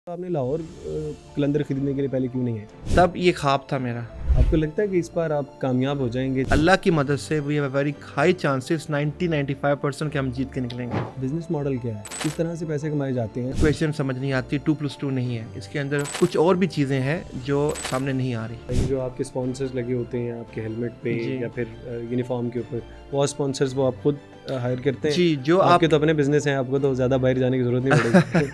आपने लाहौर कलंदर खरीदने के लिए पहले क्यों नहीं है? तब ये ख्वाब था मेरा। आपको लगता है कि इस बार आप कामयाब हो जाएंगे? अल्लाह की मदद से we have very high chances 90-95% के हम जीत के निकलेंगे। बिजनेस मॉडल क्या है, किस तरह से पैसे कमाए जाते हैं? क्वेश्चन समझ नहीं आती, 2+2 नहीं है, इसके अंदर कुछ और भी चीज़ें हैं जो सामने नहीं आ रही। ये जो आपके स्पॉन्सर्स लगे होते हैं आपके हेलमेट पे जी। या फिर यूनिफॉर्म के ऊपर, वो स्पॉन्सर्स वो आप खुद हायर करते हैं? जी, जो आपके आप तो अपने बिजनेस हैं, आपको तो ज़्यादा बाहर जाने की ज़रूरत नहीं पड़ेगी।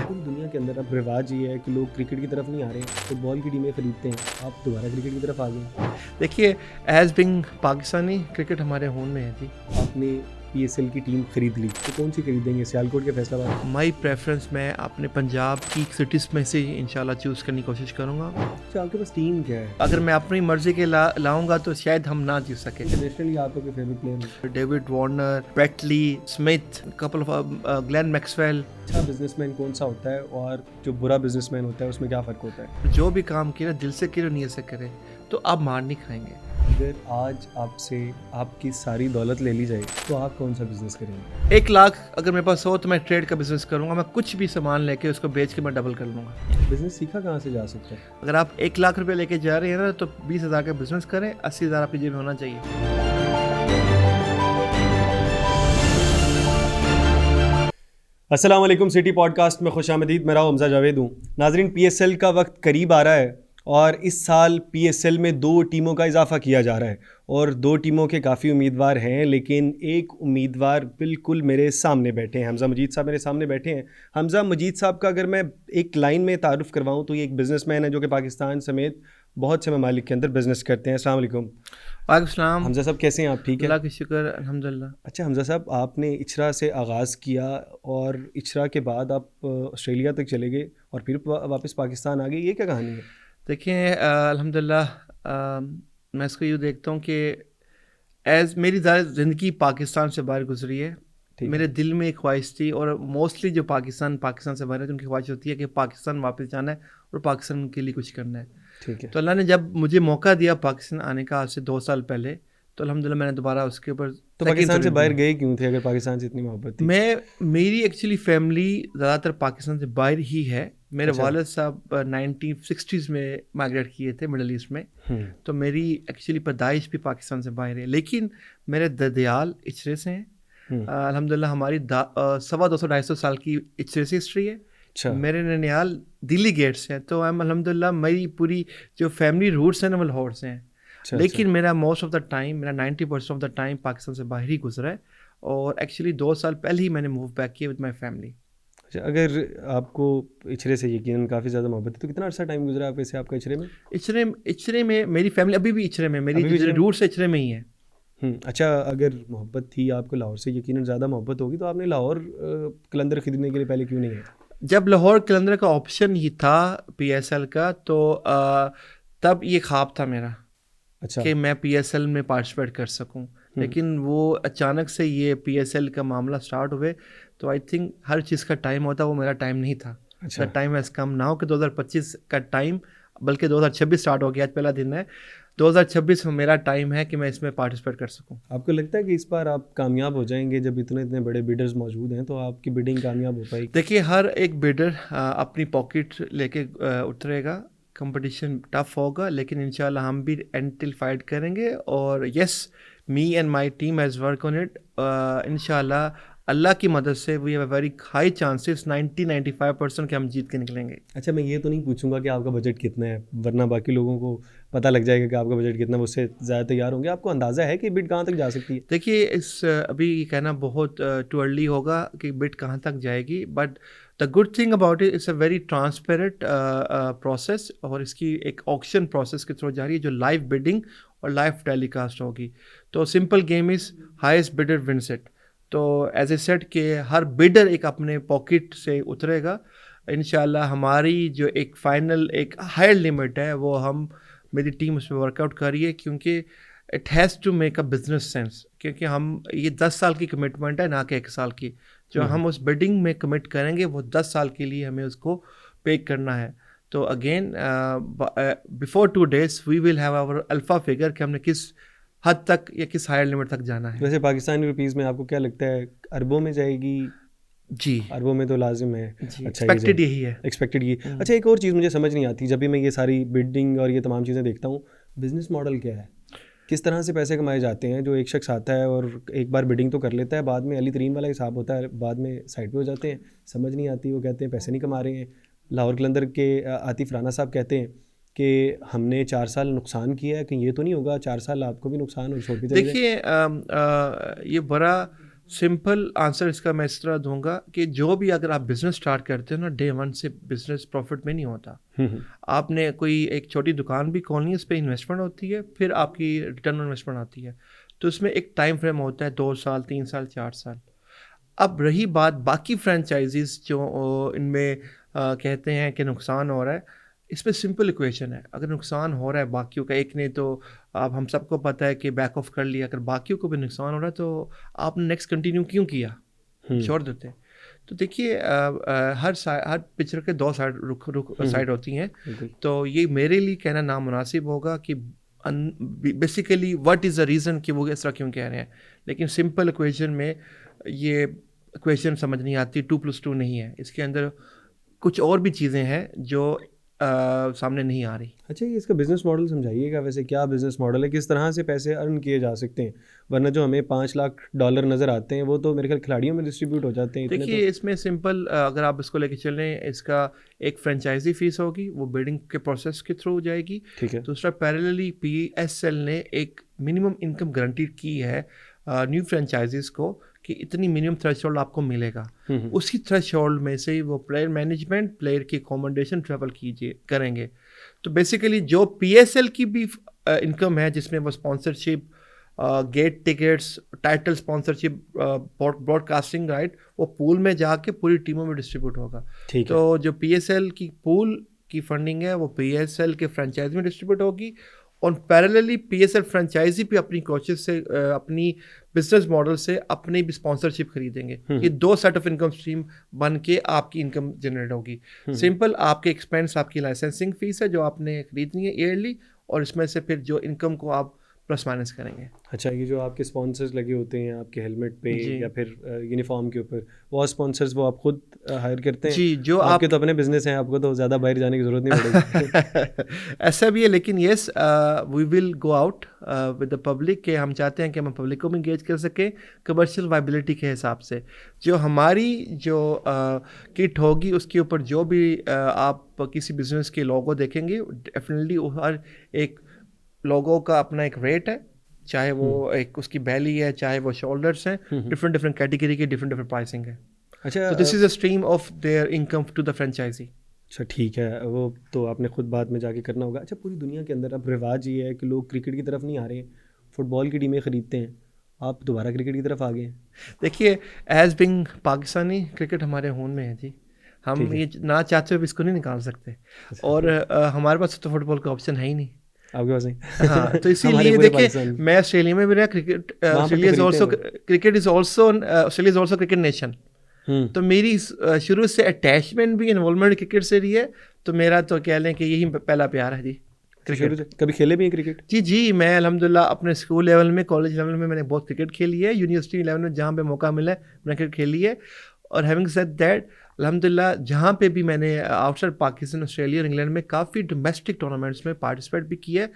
पूरी दुनिया के अंदर अब रिवाज ये है कि लोग क्रिकेट की तरफ नहीं आ रहे, फुटबॉल की टीमें खरीदते हैं। आप दोबारा क्रिकेट की तरफ आ गए। देखिए, एज बिंग पाकिस्तानी, क्रिकेट हमारे खून में है जी। आपने PSL की टीम खरीद ली, तो कौन सी खरीदेंगे, सियालकोट के फैसलाबाद? माई प्रेफरेंस मैं अपने पंजाब की सिटीज़ में से इंशाल्लाह चूज़ करने की कोशिश करूँगा। अच्छा, आपके पास टीम क्या है? अगर मैं अपनी मर्जी के लाऊंगा तो शायद हम ना जीत सके। इंटरनेशनली आपके favourite player? David Warner, Brett Lee, Smith, couple of Glenn Maxwell. अच्छा बिजनेसमैन कौन सा होता है और जो बुरा बिजनेसमैन होता है उसमें क्या फ़र्क होता है? जो भी काम किया दिल से करे, नीयत से करे, तो आप मार नहीं खाएंगे। अगर आज आपसे आपकी सारी दौलत ले ली जाए तो आप कौन सा बिजनेस करेंगे? 1 लाख अगर मेरे पास हो तो मैं ट्रेड का बिजनेस करूंगा। मैं कुछ भी सामान लेके उसको बेच के मैं डबल कर लूंगा। बिजनेस सीखा कहाँ से जा सकता है? अगर आप 1 लाख रुपए लेके जा रहे हैं ना, तो 20,000 का बिजनेस करें, 80,000 आपकी जेब में होना चाहिए। अस्सलाम वालेकुम, सिटी पॉडकास्ट में खुशामदीद। मेरा हमजा जावेद हूँ। नाजरीन, PSL का वक्त करीब आ रहा है और इस साल PSL में 2 टीमों का इजाफा किया जा रहा है और 2 टीमों के काफ़ी उम्मीदवार हैं, लेकिन एक उम्मीदवार बिल्कुल मेरे सामने बैठे हैं। हमजा मजीद साहब मेरे सामने बैठे हैं। हमजा मजीद साहब का अगर मैं एक लाइन में तारुफ करवाऊँ तो ये एक बिजनेसमैन है जो कि पाकिस्तान समेत बहुत से ममालिक के अंदर बिजनेस करते हैं। अस्सलाम वालेकुम। वालेकुम सलाम। हमजा साहब कैसे हैं आप? ठीक है, अल्लाह का शुक्र, अल्हम्दुलिल्लाह। अच्छा हमजा साहब, आपने इचरा से आगाज़ किया और इचरा के बाद आप ऑस्ट्रेलिया तक चले गए और फिर वापस पाकिस्तान आ गए, ये क्या कहानी है? देखिए, अल्हम्दुलिल्लाह, मैं इसको यूँ देखता हूँ कि एज मेरी ज़िंदगी पाकिस्तान से बाहर गुजरी है। ठीक है। मेरे दिल में एक ख्वाहिश थी, और मोस्टली जो पाकिस्तान से बाहर है, तो उनकी ख्वाहिश होती है कि पाकिस्तान वापस जाना है और पाकिस्तान के लिए कुछ करना है। ठीक है। तो अल्लाह ने जब मुझे मौका दिया पाकिस्तान आने का, आज से 2 साल पहले, तो अल्हम्दुलिल्लाह मैंने दोबारा उसके ऊपर तो पाकिस्तान से बाहर गए क्यों थे अगर पाकिस्तान से इतनी मोहब्बत थी? मेरी एक्चुअली फैमिली ज़्यादातर पाकिस्तान से बाहर ही है। मेरे अच्छा। वालिद साहब 1960s में माइग्रेट किए थे मिडल ईस्ट में। तो मेरी एक्चुअली पैदाइश भी पाकिस्तान से बाहर है, लेकिन मेरे ददियाल इचरे से हैं। अल्हम्दुलिल्लाह हमारी 250-250 साल की इचरे से हिस्ट्री है। अच्छा। मेरे ननियाल दिल्ली गेट से है। तो अल्हम्दुलिल्लाह मेरी पूरी जो फैमिली रूट्स हैं ना, वो लाहौर से हैं। अच्छा। लेकिन मेरा मोस्ट ऑफ द टाइम, मेरा 90% ऑफ द टाइम पाकिस्तान से बाहर ही गुजरा है। और एक्चुअली 2 साल पहले ही मैंने मूव बैक किया विद माई फैमिली। अच्छा, अगर आपको इचरे से यकीनन काफ़ी ज़्यादा मोहब्बत है तो कितना अर्सा टाइम गुजरा वैसे आपका इचरे में? इचरे में मेरी फैमिली अभी भी इचरे में, अभी भी मेरी इचरे में? रूट्स इचरे में ही है। अच्छा, अगर मोहब्बत थी आपको लाहौर से, यकीनन ज़्यादा मोहब्बत होगी, तो आपने लाहौर कलंदर खरीदने के लिए पहले क्यों नहीं है? जब लाहौर कलंदर का ऑप्शन ही था PSL का, तो तब ये ख्वाब था मेरा अच्छा। कि मैं PSL में पार्टिसिपेट कर सकूं। लेकिन वो अचानक से ये PSL का मामला स्टार्ट हुए, तो आई थिंक हर चीज़ का टाइम होता, वो मेरा टाइम नहीं था। अच्छा। The time has come now कि 2025 का टाइम, बल्कि 2026 स्टार्ट हो गया, आज पहला दिन है। 2026 में मेरा टाइम है कि मैं इसमें पार्टिसिपेट कर सकूं। आपको लगता है कि इस बार आप कामयाब हो जाएंगे? जब इतने इतने बड़े बिडर्स मौजूद हैं तो आपकी बिडिंग कामयाब हो पाएगी? देखिए, हर एक बिडर अपनी पॉकेट लेके उतरेगा। कंपटीशन टफ होगा, लेकिन इंशाल्लाह हम भी एंड टिल फाइट करेंगे। और yes, me and my team has work on it. इंशाल्लाह अल्लाह की मदद से we have very high chances 90-95% के हम जीत के निकलेंगे। अच्छा, मैं ये तो नहीं पूछूंगा कि आपका बजट कितना है, वरना बाकी लोगों को पता लग जाएगा कि आपका बजट कितना, वो उससे ज़्यादा तैयार होंगे। आपको अंदाज़ा है कि बिड कहाँ तक जा सकती है? देखिए, अभी कहना बहुत टू अर्ली होगा कि बिड कहाँ तक जाएगी, but the good thing about it, it's a very transparent process, और इसकी एक ऑक्शन प्रोसेस के थ्रू जा रही है, जो लाइव बिडिंग और लाइव टेलीकास्ट होगी। तो simple game is highest bidder wins it. तो एज ए सेट के हर बिडर एक अपने पॉकेट से उतरेगा। इंशाल्लाह हमारी जो एक फाइनल एक हायर लिमिट है, वो मेरी टीम उस पर वर्कआउट कर रही है, क्योंकि it has to make a business sense. क्योंकि हम ये 10 साल की कमिटमेंट है, ना कि 1 साल की। जो हम उस बिडिंग में कमिट करेंगे वो 10 साल के लिए हमें उसको पे करना है। तो again before 2 days we will have our alpha figure कि हमने किस हद तक या किस हायर लिमिट तक जाना है। वैसे पाकिस्तानी रुपीज़ में आपको क्या लगता है, अरबों में जाएगी जी अरबों में तो लाजिम है। जी, अच्छा, एक्सपेक्टेड यही है। एक्सपेक्टेड ये। अच्छा, एक और चीज़ मुझे समझ नहीं आती जब भी मैं ये सारी बिल्डिंग और ये तमाम चीज़ें देखता हूँ, बिजनेस मॉडल क्या है, किस तरह से पैसे कमाए जाते हैं? जो एक शख्स आता है और एक बार बिडिंग तो कर लेता है, बाद में अली तरीन वाला हिसाब होता है, बाद में साइड पे हो जाते हैं, समझ नहीं आती। वो कहते हैं पैसे नहीं कमा रहे हैं। लाहौर कलंदर के आतिफ राना साहब कहते हैं कि हमने 4 साल नुकसान किया है, कहीं ये तो नहीं होगा 4 साल आपको भी नुकसान और छोड़ के चले जाए? देखिए ये बड़ा सिंपल आंसर इसका मैं इस तरह दूंगा कि जो भी अगर आप बिज़नेस स्टार्ट करते हो ना, डे वन से बिज़नेस प्रॉफिट में नहीं होता। आपने कोई एक छोटी दुकान भी खोलनी है, उस पर इन्वेस्टमेंट होती है, फिर आपकी रिटर्न ऑन इन्वेस्टमेंट आती है। तो उसमें एक टाइम फ्रेम होता है 2 साल, 3 साल, 4 साल। अब रही बात बाकी फ्रेंचाइजीज जो इनमें कहते हैं कि नुकसान हो रहा है, इसमें सिंपल इक्वेशन है। अगर नुकसान हो रहा है बाकियों का, एक ने तो अब हम सबको पता है कि बैक ऑफ कर लिया, अगर बाकियों को भी नुकसान हो रहा है तो आपने नेक्स्ट कंटिन्यू क्यों किया, छोड़ देते। तो देखिए हर पिक्चर के 2 साइड साइड होती हैं। तो ये मेरे लिए कहना नामुनासिब होगा कि basically what is the reason कि वो इस तरह क्यों कह रहे हैं। लेकिन सिंपल इक्वेशन में ये इक्वेशन समझ नहीं आती, 2+2 नहीं है, इसके अंदर कुछ और भी चीज़ें हैं जो सामने नहीं आ रही। अच्छा, ये इसका बिज़नेस मॉडल समझाइएगा। वैसे क्या बिज़नेस मॉडल है, किस तरह से पैसे अर्न किए जा सकते हैं? वरना जो हमें $5 लाख नज़र आते हैं वो तो मेरे ख्याल खिलाड़ियों में डिस्ट्रीब्यूट हो जाते हैं। देखिए इसमें सिंपल अगर आप इसको लेके चलें, इसका एक फ्रेंचाइजी फ़ीस होगी, वो बिल्डिंग के प्रोसेस के थ्रू जाएगी। ठीक है। दूसरा पैरेलली PSL ने एक मिनिमम इनकम गारंटीड की है न्यू फ्रेंचाइजीज़ को कि इतनी मिनिमम थ्रेशोल्ड आपको मिलेगा। उसी थ्रेशोल्ड में से ही वो प्लेयर मैनेजमेंट, प्लेयर की अकोमोडेशन, ट्रैवल करेंगे। तो बेसिकली जो PSL की भी इनकम है, जिसमें वो sponsorship, gate tickets, title sponsorship, broadcasting right, वो पूल में जाके पूरी टीमों में डिस्ट्रीब्यूट होगा। तो जो PSL की पूल की फंडिंग है वो PSL के फ्रेंचाइजी में डिस्ट्रीब्यूट होगी, और पैरेलली PSL फ्रेंचाइजी भी अपनी कोशिश से अपनी बिजनेस मॉडल से अपनी भी स्पॉन्सरशिप खरीदेंगे। ये 2 सेट ऑफ इनकम स्ट्रीम बन के आपकी इनकम जनरेट होगी। सिंपल आपके एक्सपेंस, आपकी लाइसेंसिंग फीस है जो आपने खरीदनी है ईयरली, और इसमें से फिर जो इनकम को आप प्लस माइनस करेंगे। अच्छा, ये जो आपके स्पॉन्सर्स लगे होते हैं आपके हेलमेट पे या फिर यूनिफॉर्म के ऊपर, वो स्पॉन्सर्स वो आप खुद हायर करते हैं? जी, जो आपके तो अपने बिजनेस हैं, आपको तो ज़्यादा बाहर जाने की ज़रूरत नहीं पड़ेगी। ऐसा भी है, लेकिन yes we will go out with the public, के हम चाहते हैं कि हम पब्लिक को भी इंगेज कर सकें कमर्शियल वाइबिलिटी के हिसाब से। जो हमारी जो किट होगी उसके ऊपर जो भी आप किसी बिजनेस के लोगो देखेंगे, डेफिनेटली हर एक लोगों का अपना एक रेट है, चाहे वो एक उसकी बैली है, चाहे वो शोल्डर्स हैं, डिफरेंट कैटेगरी की डिफरेंट प्राइसिंग है। अच्छा, तो this is a stream of their income to the franchisee. अच्छा, ठीक है, वो तो आपने खुद बाद में जाके करना होगा। अच्छा, पूरी दुनिया के अंदर अब रिवाज ये है कि लोग क्रिकेट की तरफ नहीं आ रहे हैं, फुटबॉल की टीमें ख़रीदते हैं, आप दोबारा क्रिकेट की तरफ आ गए हैं। देखिए एज बिंग पाकिस्तानी, क्रिकेट हमारे खून में है जी, हम ये ना चाहते हुए इसको नहीं निकाल सकते। और हमारे पास तो फुटबॉल का ऑप्शन है ही नहीं, आपके पास नहीं। हाँ, तो इसीलिए देखिए मैं ऑस्ट्रेलिया में भी रहा, cricket Australia is also cricket is also Australia is also cricket nation. तो मेरी शुरू से अटैचमेंट भी, इन्वॉल्वमेंट क्रिकेट से रही है। तो मेरा तो कह लें कि यही पहला प्यार है जी, क्रिकेट। कभी खेले भी हैं क्रिकेट? जी, मैं अल्हम्दुलिल्लाह अपने स्कूल लेवल में, कॉलेज लेवल में मैंने बहुत क्रिकेट खेली है, यूनिवर्सिटी लेवल में जहाँ पे मौका मिला है मैंने क्रिकेट खेली है। और हैविंग सेड दैट, अल्हम्दुलिल्लाह जहाँ पे भी मैंने आउटसाइड पाकिस्तान, ऑस्ट्रेलिया और इंग्लैंड में काफ़ी डोमेस्टिक टूर्नामेंट्स में पार्टिसिपेट भी किया है,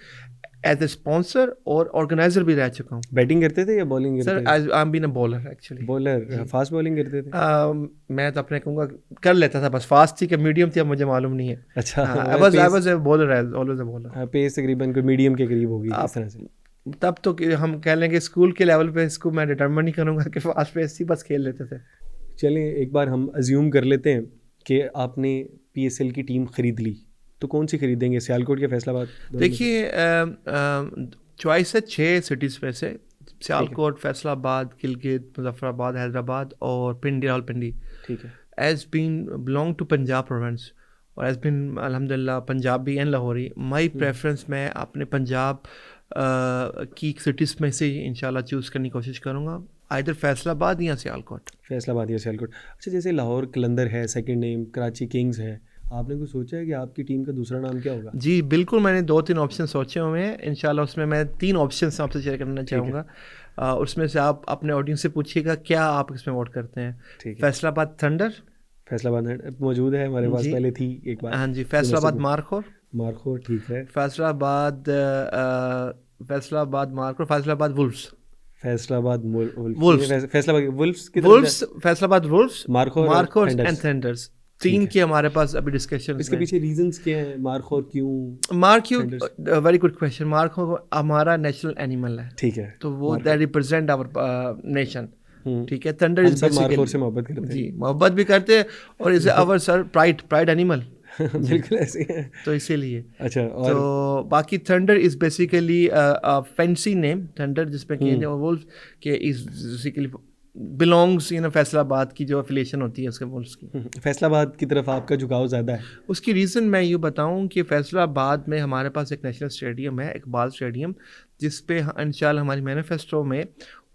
एज ए स्पॉन्सर और ऑर्गेनाइजर भी रह चुका हूँ। बैटिंग करते थे या बॉलिंग करते थे? Sir I am been a bowler actually. Bowler, fast bowling करते थे? मैं तो अपने कहूँगा कर लेता था, बस फास्ट थी कि मीडियम थी अब मुझे मालूम नहीं है। अच्छा, I was a bowler, always a bowler. Pace तकरीबन कोई मीडियम के करीब होगी इस तरह से। तब तो हम कह लेंगे स्कूल के लेवल पे इसको मैं डिटर्मिन नहीं करूँगा कि फास्ट पेस थी, बस खेल लेते थे। चलें, एक बार हम अज्यूम कर लेते हैं कि आपने PSL की टीम ख़रीद ली, तो कौन सी खरीदेंगे, सियालकोट या फैसलाबाद? देखिए चॉइस है 6 सिटीज़ में से, सियालकोट, फैसलाबाद, गिलगित, मुजफ्फराबाद, हैदराबाद और पिंडी, रावलपिंडी। ठीक है। As been belong to Punjab province और एज बीन अल्हम्दुलिल्लाह Punjabi and Lahori, my preference मैं अपने पंजाब की सिटीज़ में से इंशाल्लाह चूज़ करने की कोशिश करूँगा, आइदर फैसलाबाद या सियालकोट। फैसलाबाद या सियालकोट। अच्छा, जैसे लाहौर कलंदर है सेकंड नेम, कराची किंग्स है, आपने कुछ सोचा है कि आपकी टीम का दूसरा नाम क्या होगा? जी बिल्कुल, मैंने 2-3 ऑप्शन सोचे हुए हैं, इंशाल्लाह उसमें मैं 3 ऑप्शन आपसे शेयर करना चाहूँगा। उसमें से आप अपने ऑडियंस से पूछिएगा क्या आप इसमें वोट करते हैं। ठीक है। फैसलाबाद थंडर, फैसलाबाद मौजूद है हमारे पास, जी पहले थी एक बार। हाँ जी। फैसलाबाद मारखोर, मार्को ठीक है। Faisalabad Markhor, Faisalabad Wolves, Faisalabad Wolf, Wolves, Faisalabad Wolves की तरफ वुल्फ्स, फैसलाबाद वुल्फ्स, मार्कोर और मार्कोर एंड थंडर्स। थंडर्स, ठीक 3 है। के हमारे पास अभी डिस्कशंस इसके में। पीछे रीजंस क्या हैं, मार्कोर क्यों mark you, thunders? Very good question. Mark हमारा नेशनल एनिमल है, ठीक है। तो वो that markhor. Represent our nation. Hmm. ठीक है। थंडर हम इज सब मार्कोर बेसिकली, से मोहब्बत करते जी मोहब्बत भी करते हैं, और is our sir pride, pride animal हैं। जी। बिल्कुल ऐसे ही है। तो इसीलिए अच्छा, तो और बाकी thunder is basically fancy name thunder, जिसमें कहते हैं वुल्फ के इज बेसिकली बिलोंग्स फैसलाबाद की जो एफिलिएशन होती है उसके वुल्फ्स की। फैसलाबाद की तरफ आपका झुकाव ज़्यादा है। उसकी रीज़न मैं यूँ बताऊँ कि फैसलाबाद में हमारे पास एक नेशनल स्टेडियम है, इकबाल स्टेडियम, जिस पे इंशाल्लाह हमारी मैनिफेस्टो में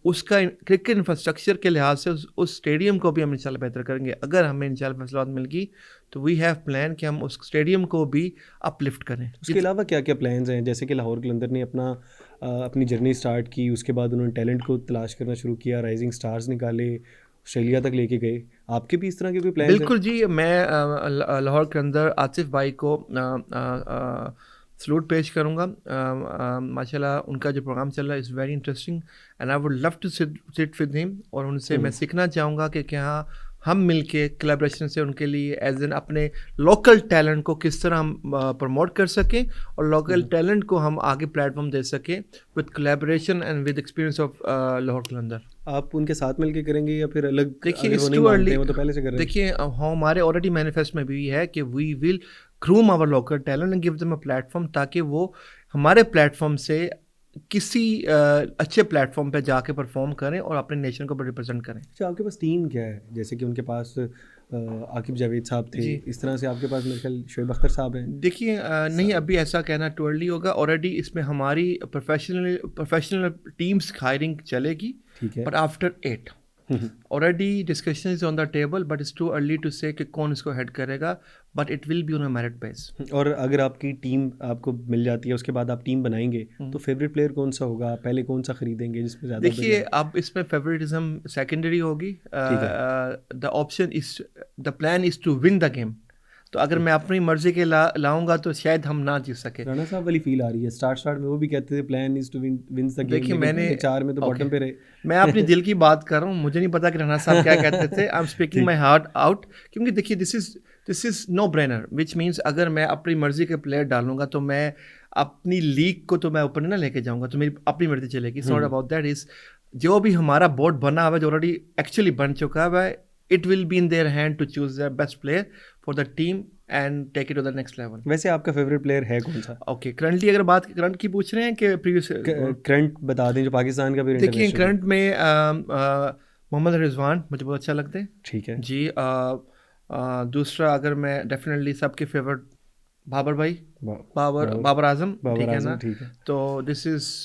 उसका क्रिकेट इंफ्रास्ट्रक्चर के लिहाज से उस स्टेडियम को भी हम इंशाल्लाह बेहतर करेंगे। अगर हमें इंशाल्लाह फैसलाबाद मिल गई तो वी हैव प्लान कि हम उस स्टेडियम को भी अपलिफ्ट करें। उसके अलावा क्या क्या प्लान्स हैं? जैसे कि लाहौर कलंदर ने अपनी जर्नी स्टार्ट की, उसके बाद उन्होंने टैलेंट को तलाश करना शुरू किया, राइजिंग स्टार्स निकाले, ऑस्ट्रेलिया तक लेके गए। आपके भी इस तरह के कोई प्लान्स हैं? बिल्कुल जी। मैं लाहौर के अंदर आतिफ भाई को सलूट पेश करूँगा। माशाल्लाह उनका जो प्रोग्राम चल रहा है is very interesting and I would love to sit with him, और उनसे मैं सीखना चाहूँगा कि क्या हम मिलके कोलैबोरेशन से उनके लिए एज एन अपने लोकल टैलेंट को किस तरह हम प्रमोट कर सकें, और लोकल टैलेंट को हम आगे प्लेटफॉर्म दे सकें with collaboration and with experience of Lahore Qalandar. आप उनके साथ मिलके करेंगे या फिर अलग? देखिए अगर वो इट्स नहीं टू मानते अर्ली। हैं, वो तो पहले से कर रहे हैं। देखिए हमारे ऑलरेडी मैनिफेस्ट में भी है कि we will groom our local talent and give them a platform, ताकि वो हमारे प्लेटफॉर्म से किसी अच्छे प्लेटफॉर्म पे जाके परफॉर्म करें और अपने नेशन को रिप्रेजेंट करें। अच्छा, आपके पास टीम क्या है? जैसे कि उनके पास आकिब जावेद साहब थे, जी। इस तरह से आपके पास मेरे ख्याल शोएब अख्तर साहब हैं। देखिए नहीं अभी ऐसा कहना टू अर्ली होगा। ऑलरेडी इसमें हमारी प्रोफेशनल टीम्स हायरिंग चलेगी, ठीक है। But after 8 already discussion is on the table, but it's too early to say कि कौन इसको हेड करेगा, but it will be on a merit base. और अगर आपकी टीम आपको मिल जाती है, उसके बाद आप टीम बनाएंगे, तो फेवरेट प्लेयर कौन सा होगा? आप पहले कौन सा खरीदेंगे जिसमें ज़्यादा देखिए अब इसमें फेवरेटिज्म सेकेंडरी होगी। The option is, the plan is to win the game. तो अगर मैं अपनी मर्जी के लाऊंगा तो शायद हम ना जीत सके। राणा साहब वाली फील आ रही है। स्टार्ट में वो भी कहते थे plan is to win the game, देखिए मैंने 4 में तो बॉटम पे रहे। मैं अपने दिल की बात कर रहा हूँ, मुझे नहीं पता कि राणा साहब क्या कहते थे। I am speaking my heart out, क्योंकि देखिए this is no brainer, which means अगर मैं अपनी मर्जी के प्लेयर डालूंगा तो मैं अपनी लीग को तो मैं ऊपर नहीं ना लेके जाऊंगा, तो मेरी अपनी मर्जी चलेगी। It's not about that. Is जो भी हमारा बोर्ड बना हुआ है, जो ऑलरेडी एक्चुअली बन चुका है, it will be in their hand to choose the best player for the team and take it to the next level. वैसे आपका फेवरेट प्लेयर है कौन सा? ओके, करंटली अगर बात करंट की पूछ रहे हैं कि प्रीवियस? करंट बता दें, जो पाकिस्तान का भी देखिए इंटरनेशनल। करंट में मोहम्मद रिजवान मुझे बहुत अच्छा लगते हैं ठीक है जी। दूसरा अगर मैं डेफिनेटली सबके फेवरेट बाबर भाई, बाबर आजम, ठीक है ना। ठीक है। तो this is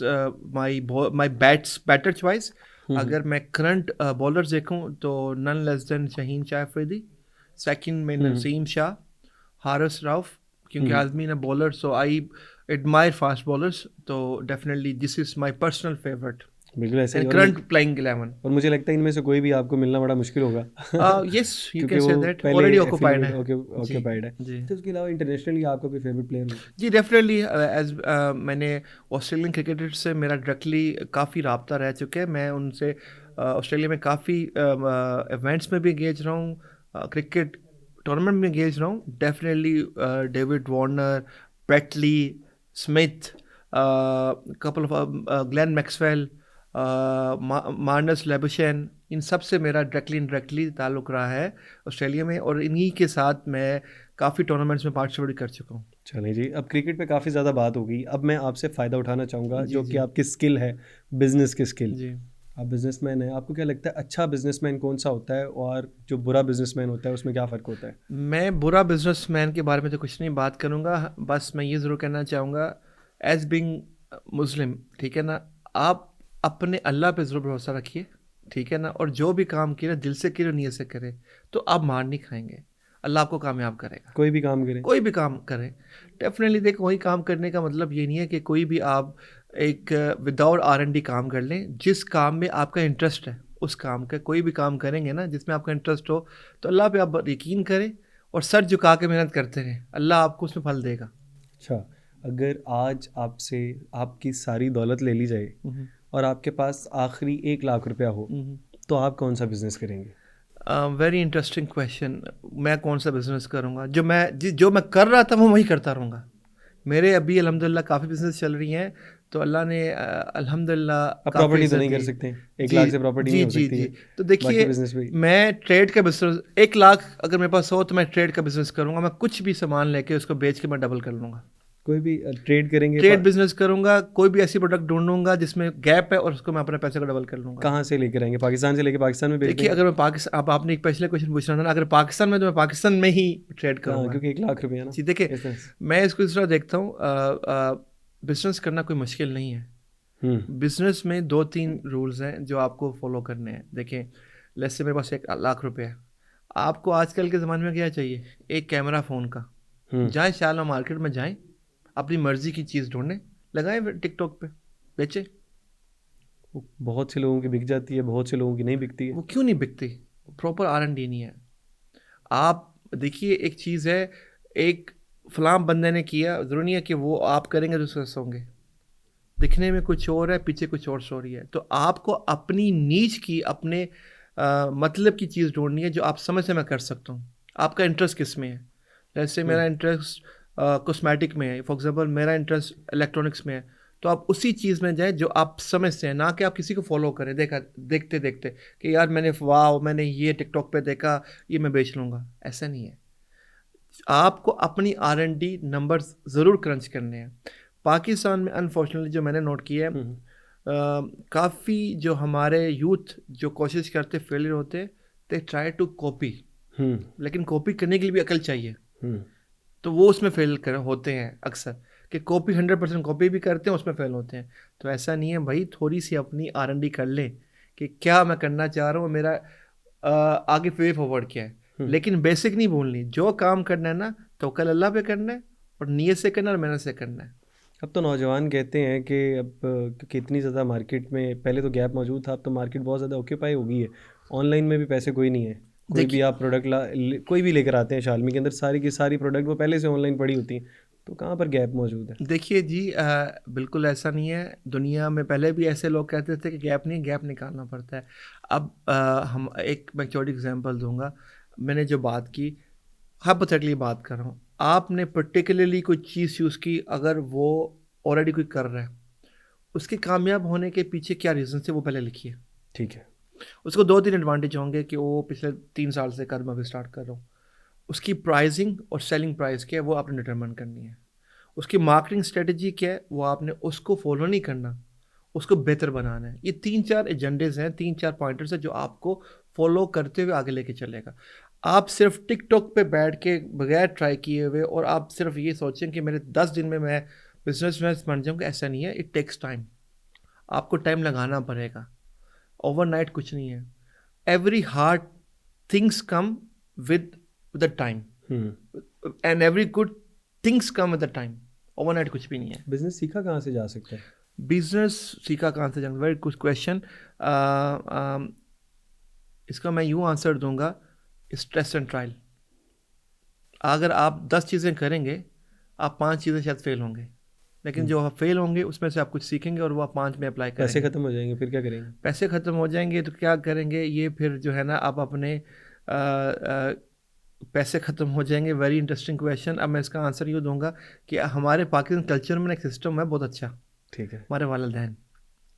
my better choice. अगर मैं करंट बॉलर्स देखूं तो none less than Shaheen Shah Afridi, second में नसीम शाह, हारिस रऊफ, क्योंकि आजमी ना bowler, so I admire fast bowlers. तो definitely this is my personal favourite बिल्कुल ऐसे ही। Current playing 11। और मुझे लगता है इनमें से कोई भी आपको मिलना बड़ा मुश्किल होगा। यस यू क्योंकि कैन से वो दैट, पहले ऑलरेडी ऑक्यूपाइड है। ऑक्यूपाइड है जी। तो उसके अलावा इंटरनेशनली आपका कोई फेवरेट प्लेयर हो? जी डेफिनेटली एज मैंने ऑस्ट्रेलियन क्रिकेटर से मेरा डायरेक्टली काफ़ी रब्ता रह चुका है। मैं उनसे ऑस्ट्रेलिया में काफ़ी इवेंट्स में भी एंगेज रहा हूँ, क्रिकेट टूर्नामेंट में एंगेज रहा हूँ। Definitely David Warner, Brett Lee Smith, couple of Glenn Maxwell, Marnus Labuschagne, इन सब से मेरा डायरेक्टली ताल्लुक़ रहा है ऑस्ट्रेलिया में, और इन्हीं के साथ मैं काफ़ी टूर्नामेंट्स में पार्टिसिपेट कर चुका हूँ। चलिए जी, अब क्रिकेट पे काफ़ी ज़्यादा बात होगी। अब मैं आपसे फ़ायदा उठाना चाहूँगा, जो कि आपकी स्किल है, बिजनेस की स्किल। जी। आप बिजनेसमैन हैं, आपको क्या लगता है अच्छा बिजनेसमैन कौन सा होता है, और जो बुरा बिजनेसमैन होता है उसमें क्या फ़र्क होता है? मैं बुरा बिजनेसमैन के बारे में तो कुछ नहीं बात करूँगा, बस मैं ये ज़रूर कहना चाहूँगा एज बिंग मुस्लिम, ठीक है ना, आप अपने अल्लाह पे ज़रूर भरोसा रखिए, ठीक है ना, और जो भी काम किए ना दिल से किए, नीयत से करे, तो आप मार नहीं खाएंगे। अल्लाह आपको कामयाब करेगा। कोई भी काम करें, कोई भी काम करें डेफिनेटली। देखो, वही काम करने का मतलब ये नहीं है कि कोई भी आप एक विदाउट R&D काम कर लें। जिस काम में आपका इंटरेस्ट है उस काम का, कोई भी काम करेंगे ना जिसमें आपका इंटरेस्ट हो, तो अल्लाह पे आप यकीन करें और सर झुका के मेहनत करते रहें, अल्लाह आपको उसमें फल देगा। अच्छा, अगर आज आपसे आपकी सारी दौलत ले ली जाए और आपके पास आखिरी 1 लाख रुपया हो, तो आप कौन सा बिजनेस करेंगे? Very interesting question. मैं कौन सा बिज़नेस करूँगा? जो मैं कर रहा था वो वही करता रहूँगा। मेरे अभी अल्हम्दुलिल्लाह काफ़ी बिज़नेस चल रही हैं, तो अल्लाह ने अल्हम्दुलिल्लाह आप काफ़ी प्रॉपर्टी तो इज़्ज़त नहीं कर दी। सकते, 1 लाख जी, से प्रॉपर्टी नहीं जी, हो जी, सकती जी। है, तो बाकी देखिए, बिजनेस भी। मैं ट्रेड का बिज़नेस 1 लाख अगर मेरे पास हो तो मैं ट्रेड का बिज़नेस करूँगा। मैं कुछ भी सामान लेके उसको बेच के मैं डबल कर लूँगा। कोई भी ट्रेड करेंगे ट्रेड बिज़नेस करूँगा, कोई भी ऐसी प्रोडक्ट ढूँढूँगा जिसमें गैप है और उसको मैं अपने पैसे को डबल कर लूँगा। कहाँ से लेकर आएंगे? पाकिस्तान से लेके पाकिस्तान में बेच देखिए, देंगे? अगर मैं पाकिस्तान, अब आपने एक पिछले क्वेश्चन पूछना था ना, अगर पाकिस्तान में तो मैं पाकिस्तान में ही ट्रेड हाँ, करूँगा। क्योंकि 1 लाख रुपया है ना। जी, देखिए, इस तरह से। मैं इसको इस तरह देखता हूँ, बिज़नेस करना कोई मुश्किल नहीं है। हम्म। बिज़नेस में 2-3 रूल्स हैं जो आपको फॉलो करने हैं। देखें, लेट्स से मेरे पास 1 लाख रुपए है। आपको आजकल के ज़माने में क्या चाहिए? एक कैमरा फ़ोन का। जाएँ शाला मार्केट में जाएँ, अपनी मर्ज़ी की चीज़ ढूँढें, लगाएँ फिर टिकटॉक पे, बेचें। वो बहुत से लोगों की बिक जाती है, बहुत से लोगों की नहीं बिकती है। वो क्यों नहीं बिकती? प्रॉपर R&D नहीं है। आप देखिए, एक चीज़ है, एक फ़लाँ बंदे ने किया, ज़रूरी नहीं है कि वो आप करेंगे तो सक्सेस होंगे। दिखने में कुछ और है, पीछे कुछ और स्टोरी है। तो आपको अपनी नीच की, अपने मतलब की चीज़ ढूँढनी है जो आप समझ से मैं कर सकता हूँ। आपका इंटरेस्ट किस में है? जैसे मेरा इंटरेस्ट कॉस्मेटिक में है, फॉर एग्ज़ाम्पल मेरा इंटरेस्ट इलेक्ट्रॉनिक्स में है, तो आप उसी चीज़ में जाएँ जो आप समझते हैं, ना कि आप किसी को फ़ॉलो करें देखते-देखते कि यार मैंने ये टिकटॉक पे देखा, ये मैं बेच लूँगा। ऐसा नहीं है। आपको अपनी R&D नंबर्स ज़रूर क्रंच करने हैं। पाकिस्तान में अनफॉर्चुनेटली जो मैंने नोट किया है, काफ़ी जो हमारे यूथ जो कोशिश करते फेलियर होते, दे ट्राई टू कॉपी, लेकिन कॉपी करने के लिए भी अकल चाहिए। तो वो उसमें फेल कर होते हैं अक्सर, कि कॉपी 100% कॉपी भी करते हैं, उसमें फेल होते हैं। तो ऐसा नहीं है भाई, थोड़ी सी अपनी R&D कर लें कि क्या मैं करना चाह रहा हूँ, मेरा आगे वे फॉरवर्ड क्या है। लेकिन बेसिक नहीं भूलनी, जो काम करना है ना, तवक्कल अल्लाह पे करना है और नीयत से करना है और मेहनत से करना है। अब तो नौजवान कहते हैं कि अब क्योंकि इतनी ज़्यादा मार्केट में पहले तो गैप मौजूद था, अब तो मार्केट बहुत ज़्यादा ऑक्यूपाई हो गई है। ऑनलाइन में भी पैसे कोई नहीं है, कोई भी देखिए, आप प्रोडक्ट कोई भी लेकर आते हैं शालमी के अंदर, सारी की सारी प्रोडक्ट वो पहले से ऑनलाइन पड़ी होती हैं, तो कहाँ पर गैप मौजूद है? देखिए जी, बिल्कुल ऐसा नहीं है। दुनिया में पहले भी ऐसे लोग कहते थे कि गैप नहीं, गैप निकालना पड़ता है। अब हम एक मैं छोटी एग्जांपल दूंगा। मैंने जो बात की, हाइपोथेटिकली बात कर रहा हूँ, आपने पर्टिकुलरली कोई चीज़ यूज़ की, अगर वो ऑलरेडी कोई कर रहा है, उसके कामयाब होने के पीछे क्या रीज़न थे वो पहले लिखिए। ठीक है। उसको 2-3 एडवांटेज होंगे कि वो पिछले 3 साल से कर, मैं अभी स्टार्ट कर रहा हूँ। उसकी प्राइसिंग और सेलिंग प्राइस क्या है वो आपने डिटरमाइन करनी है। उसकी मार्केटिंग स्ट्रेटजी क्या है वो आपने उसको फॉलो नहीं करना, उसको बेहतर बनाना है। ये 3-4 एजेंडेज हैं, 3-4 पॉइंटर्स हैं जो आपको फॉलो करते हुए आगे लेके चलेगा। आप सिर्फ टिकटॉक पे बैठ के बगैर ट्राई किए हुए और आप सिर्फ ये सोचें कि मेरे 10 दिन में मैं बिजनेस बन जाऊँगा, ऐसा नहीं है। इट टेक्स टाइम, आपको टाइम लगाना पड़ेगा। ओवरनाइट कुछ नहीं है। Every hard things come with the time, and every good things come with the time. Overnight कुछ भी नहीं है। बिजनेस सीखा कहाँ से जा सकता है? बिजनेस सीखा कहाँ से जाऊँ? Very good question. इसका मैं यूँ आंसर दूंगा, स्ट्रेस एंड ट्रायल। अगर आप 10 चीज़ें करेंगे, आप 5 चीज़ें शायद फेल होंगे, लेकिन जो आप फेल होंगे उसमें से आप कुछ सीखेंगे और वो आप 5 में अप्लाई पैसे करेंगे। खत्म हो जाएंगे फिर क्या करेंगे? पैसे ख़त्म हो जाएंगे तो क्या करेंगे? ये फिर जो है ना, आप अपने पैसे ख़त्म हो जाएंगे। Very interesting question. अब मैं इसका आंसर यूँ दूंगा कि हमारे पाकिस्तान कल्चर में एक सिस्टम है बहुत अच्छा। ठीक है। हमारे वालिदैन,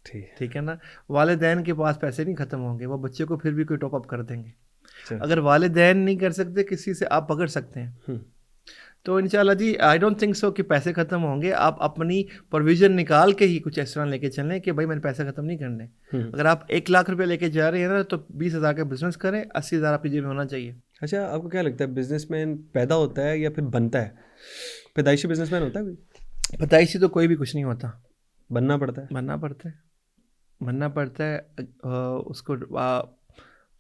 ठीक है। ठीक है ना, वालिदैन के पास पैसे नहीं ख़त्म होंगे, वो बच्चे को फिर भी कोई टॉप अप कर देंगे। अच्छा। अगर वालिदैन नहीं कर सकते, किसी से आप पकड़ सकते हैं। तो इंशाल्लाह जी, आई डोंट थिंक सो कि पैसे ख़त्म होंगे। आप अपनी प्रोविज़न निकाल के ही कुछ इस तरह लेके चलें कि भाई मैंने पैसे ख़त्म नहीं करने। अगर आप 1 लाख रुपये लेके जा रहे हैं ना, तो 20,000 का बिजनेस करें, 80,000 आपकी जेब में होना चाहिए। अच्छा, आपको क्या लगता है बिजनेसमैन पैदा होता है या फिर बनता है? पैदाइशी बिजनेसमैन होता है कोई? पैदाइशी तो कोई भी कुछ नहीं होता, बनना पड़ता है। बनना पड़ता है। बनना पड़ता है, उसको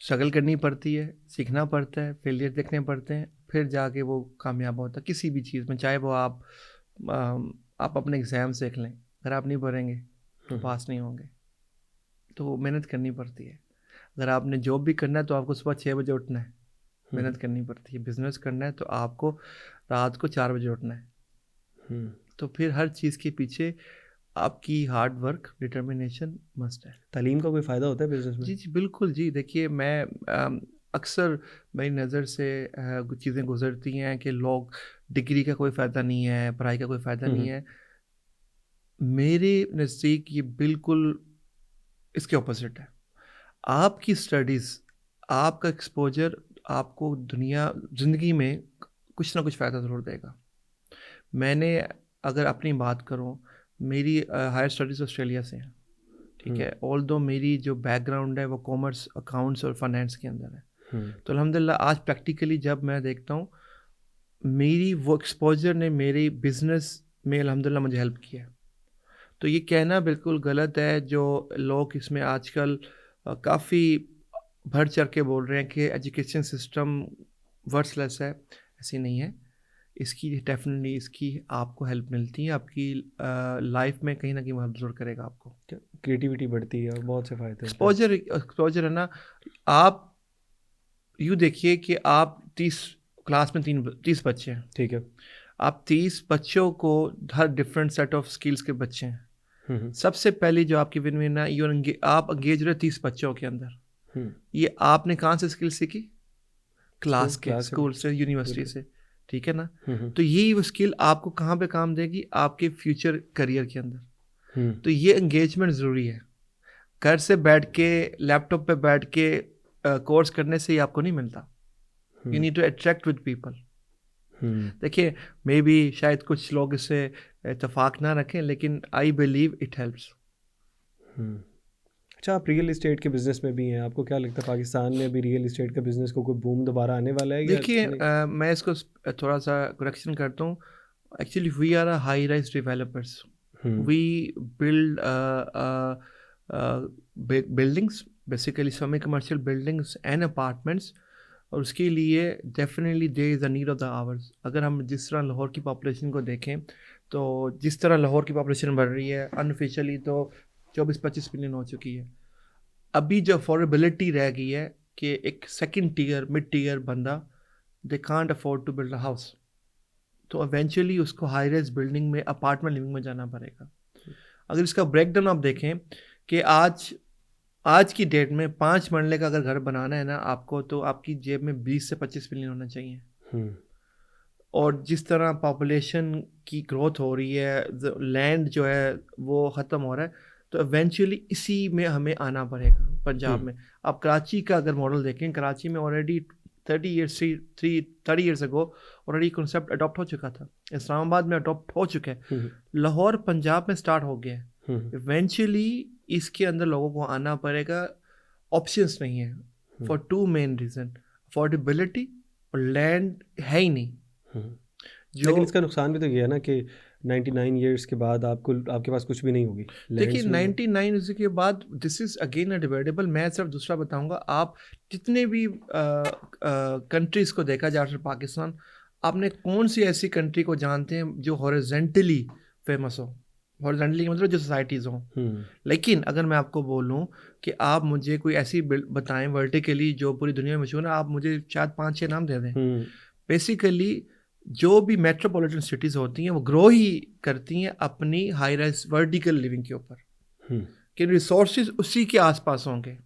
स्ट्रगल करनी पड़ती है, सीखना पड़ता है, फेलियर देखने पड़ते हैं, फिर जाके वो कामयाब होता है किसी भी चीज़ में। चाहे वो आप अपने एग्ज़ाम देख लें, अगर आप नहीं पढ़ेंगे तो पास नहीं होंगे। तो मेहनत करनी पड़ती है। अगर आपने जॉब भी करना है तो आपको सुबह 6 बजे उठना है, मेहनत करनी पड़ती है। बिजनेस करना है तो आपको रात को 4 बजे उठना है। तो फिर हर चीज़ के पीछे आपकी हार्ड वर्क, डिटर्मिनेशन मस्ट है। तालीम का कोई फ़ायदा होता है बिजनेस में? जी जी बिल्कुल जी। देखिए मैं अक्सर मेरी नज़र से कुछ चीज़ें गुजरती हैं कि लोग डिग्री का कोई फ़ायदा नहीं है, पढ़ाई का कोई फ़ायदा नहीं है। मेरे नज़दीक ये बिल्कुल इसके ऑपोजिट है। आपकी स्टडीज़, आपका एक्सपोजर आपको ज़िंदगी में कुछ ना कुछ फ़ायदा ज़रूर देगा। मैंने अगर अपनी बात करूँ, मेरी हायर स्टडीज़ ऑस्ट्रेलिया से हैं, ठीक है। ऑल्दो मेरी जो बैकग्राउंड है वो कॉमर्स, अकाउंट्स और फाइनेंस के अंदर है। तो अल्हम्दुलिल्लाह आज प्रैक्टिकली जब मैं देखता हूँ, मेरी वो एक्सपोजर ने मेरी बिज़नेस में अल्हम्दुलिल्लाह मुझे हेल्प किया है। तो ये कहना बिल्कुल गलत है जो लोग इसमें आजकल काफ़ी बढ़ चढ़ के बोल रहे हैं कि एजुकेशन सिस्टम वर्थलेस है। ऐसी नहीं है। इसकी डेफिनेटली इसकी आपको हेल्प मिलती है, आपकी लाइफ में कहीं ना कहीं हेल्प जरूर करेगा आपको। क्रिएटिविटी बढ़ती है और बहुत से फ़ायदे होते हैं। एक्सपोजर है ना। आप यूँ देखिए कि आप 30 क्लास में 30 बच्चे हैं, ठीक है। आप 30 बच्चों को हर डिफरेंट सेट ऑफ स्किल्स के बच्चे हैं। सबसे पहली जो आपकी विन विन है, आप एंगेज रहे 30 बच्चों के अंदर। ये आपने कहाँ से स्किल सीखी? क्लास के, स्कूल से, यूनिवर्सिटी से, ठीक है ना। तो यही वो स्किल आपको कहाँ पे काम देगी? आपके फ्यूचर करियर के अंदर। तो ये एंगेजमेंट ज़रूरी है। घर से बैठ के, लैपटॉप पे बैठ के कोर्स करने से ही आपको नहीं मिलता। You need to attract with people. देखिए मे बी शायद कुछ लोग इससे इत्तेफाक ना रखें, लेकिन आई बिलीव इट हेल्प्स। अच्छा, आप रियल इस्टेट के बिजनेस में भी हैं, आपको क्या लगता है पाकिस्तान में अभी रियल इस्टेट का बिजनेस को कोई बूम दोबारा आने वाला है? देखिए मैं इसको थोड़ा सा करेक्शन करता हूँ। Actually we are a high rise developers. We build buildings, basically semi commercial buildings and apartments. और उसके लिए definitely there is a need of the hours. अगर हम जिस तरह लाहौर की पॉपुलेशन को देखें, तो जिस तरह लाहौर की पॉपुलेशन बढ़ रही है, अनऑफिशियली तो 24-25 मिलियन हो चुकी है। अभी जो अफोर्डेबिलिटी रह गई है कि एक सेकंड टीयर, मिड टीयर बंदा, they can't afford to build a house. तो इवेंचुअली उसको हाई राइज बिल्डिंग में, अपार्टमेंट लिविंग में जाना पड़ेगा। अगर इसका ब्रेकडाउन आप देखें कि आज की डेट में 5 मरले का अगर घर बनाना है ना आपको, तो आपकी जेब में 20 से 25 मिलियन होना चाहिए। और जिस तरह पॉपुलेशन की ग्रोथ हो रही है, लैंड जो है वो ख़त्म हो रहा है, तो इवेंचुअली इसी में हमें आना पड़ेगा पंजाब में। आप कराची का अगर मॉडल देखें, कराची में already 30 years ago already concept adopt हो चुका था। इस्लामाबाद में अडॉप्ट हो चुका है। लाहौर पंजाब में स्टार्ट हो गया है। इवेंचुअली इसके अंदर लोगों को आना पड़ेगा। ऑप्शंस नहीं है फॉर 2 मेन रीज़न, अफोर्डेबिलिटी और लैंड है ही नहीं। लेकिन इसका नुकसान भी तो ये है ना कि 99 ईयर्स के बाद आपके पास कुछ भी नहीं होगी। देखिए 99 ईयर्स के बाद, this is again a debatable. मैं सिर्फ दूसरा बताऊंगा। आप जितने भी कंट्रीज़ को देखा जा रहा है, पाकिस्तान, आपने कौन सी ऐसी कंट्री को जानते हैं जो हॉरिजॉन्टली फेमस हो? हॉरिजॉन्टली मतलब जो सोसाइटीज़ हों। लेकिन अगर मैं आपको बोलूं कि आप मुझे कोई ऐसी बताएं वर्टिकली जो पूरी दुनिया में मशहूर है, आप मुझे शायद 5-6 नाम दे दें। बेसिकली जो भी मेट्रोपॉलिटन सिटीज़ होती हैं वो ग्रो ही करती हैं अपनी हाई राइज वर्टिकल लिविंग के ऊपर, कि रिसोर्सेज उसी के आसपास होंगे।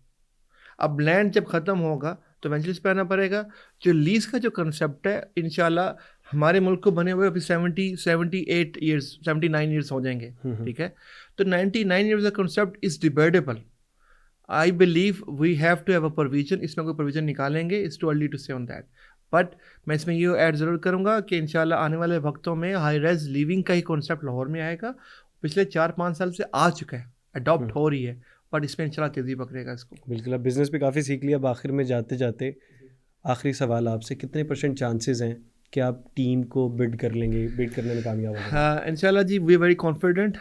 अब लैंड जब ख़त्म होगा तो इवेंचुअली पे आना पड़ेगा। जो लीज का जो कंसेप्ट है, इंशाल्लाह हमारे मुल्क को बने हुए अभी 79 ईयर्स हो जाएंगे, ठीक है। तो 99 ईयर्स का concept is debatable. I believe we have to have a provision. इसमें कोई प्रोविजन निकालेंगे, it's too early to say on that. But मैं इसमें ये ऐड ज़रूर करूँगा कि इंशाल्लाह आने वाले वक्तों में हाई रेज लिविंग का ही कॉन्सेप्ट लाहौर में आएगा। पिछले 4-5 साल से आ चुका है, अडॉप्ट हो रही है, बट इसमें इंशाल्लाह तेज़ी पकड़ेगा इसको। बिल्कुल। अब बिज़नेस भी काफ़ी सीख लिया। अब आखिर में जाते जाते आखिरी सवाल आपसे, कितने % चांसेस हैं कि आप टीम को बिल्ड करने में कामयाब होंगे? हाँ इंशाल्लाह जी, वी वेरी कॉन्फिडेंट।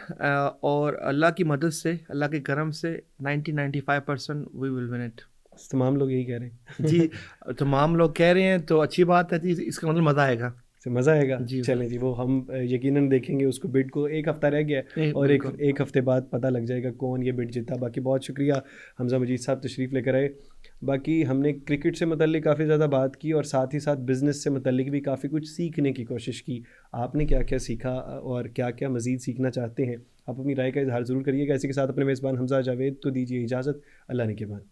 और अल्लाह की मदद से, अल्लाह के करम से 90-95% वी विल विन इट। तमाम लोग यही कह रहे हैं। जी तमाम लोग कह रहे हैं तो अच्छी बात है जी, इसका मतलब मज़ा आएगा। से मज़ा आएगा। जी चलें जी, वो हम यकीनन देखेंगे उसको। बिड को एक हफ़्ता रह गया है और एक बिल्कुल। एक हफ़्ते बाद पता लग जाएगा कौन ये बिड जीता। बाकी बहुत शुक्रिया हमज़ा मजीद साहब तशरीफ़ लेकर आए। बाकी हमने क्रिकेट से मुतल्लिक काफ़ी ज़्यादा बात की और साथ ही साथ बिज़नेस से मुतल्लिक भी काफ़ी कुछ सीखने की कोशिश की। आपने क्या क्या सीखा और क्या क्या मज़ीद सीखना चाहते हैं, आप अपनी राय का इज़हार ज़रूर करिएगा। इसी के साथ अपने मेज़बान हमज़ा जावेद को दीजिए इजाज़त। अल्लाह ने के बाद।